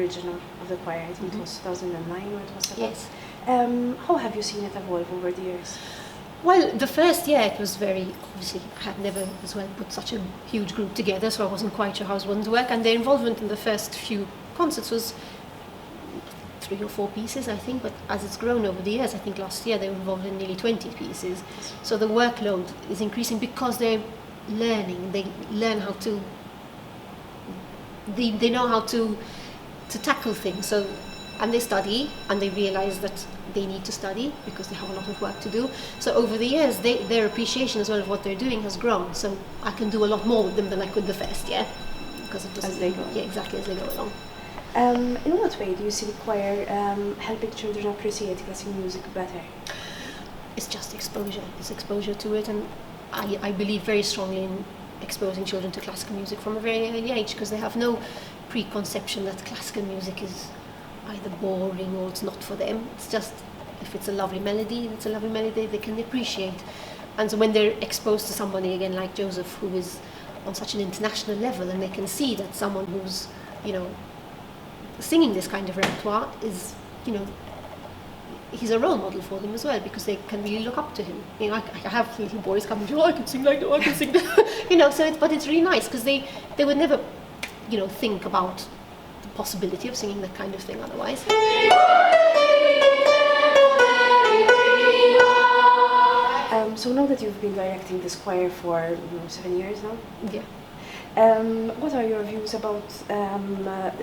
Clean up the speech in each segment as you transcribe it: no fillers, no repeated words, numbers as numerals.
origin of the choir. I think it was 2009 or it was set up. Yes. How have you seen it evolve over the years? Well, the first year it was very, obviously, I had never as well put such a huge group together, so I wasn't quite sure how it was going to work. And their involvement in the first few concerts was 3 or 4 pieces, I think, but as it's grown over the years, I think last year they were involved in nearly 20 pieces. So the workload is increasing because they're learning. They learn how to, they know how to tackle things. So, and they study, and they realize that they need to study because they have a lot of work to do. So over the years, their appreciation as well of what they're doing has grown. So I can do a lot more with them than I could the first year, because it was as they go. Yeah, exactly, as they go along. In what way do you see the choir helping children appreciate classical music better? It's just exposure. It's exposure to it, and I believe very strongly in exposing children to classical music from a very early age, because they have no preconception that classical music is either boring or it's not for them. It's just, if it's a lovely melody, it's a lovely melody they can appreciate. And so when they're exposed to somebody again like Joseph, who is on such an international level, and they can see that someone who's, singing this kind of repertoire is, he's a role model for them as well, because they can really look up to him. I have little boys coming to, I can sing like that, I can sing that. So but it's really nice, because they would never, think about the possibility of singing that kind of thing otherwise. So now that you've been directing this choir for 7 years now? Yeah. What are your views about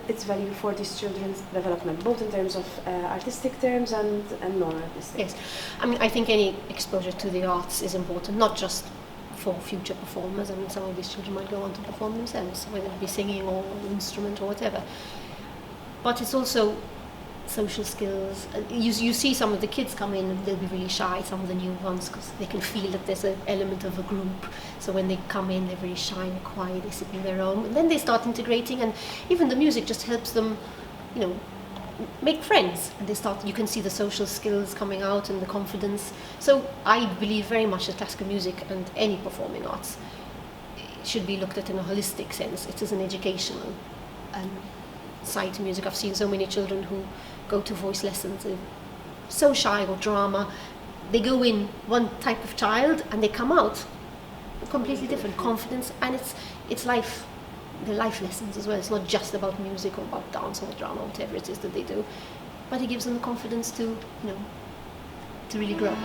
its value for these children's development, both in terms of artistic terms and non-artistic? Yes, I think any exposure to the arts is important, not just for future performers. Some of these children might go on to perform themselves, whether it be singing or instrument or whatever. But it's also social skills. You see some of the kids come in and they'll be really shy, some of the new ones, because they can feel that there's an element of a group. So when they come in, they're very shy and quiet, they sit in their own, and then they start integrating, and even the music just helps them, make friends. And you can see the social skills coming out and the confidence. So I believe very much that classical music and any performing arts should be looked at in a holistic sense. It is an educational side to music. I've seen so many children who go to voice lessons, they're so shy, or drama. They go in one type of child and they come out completely different, confidence, and it's life. They're life lessons as well. It's not just about music or about dance or drama or whatever it is that they do, but it gives them the confidence to really grow.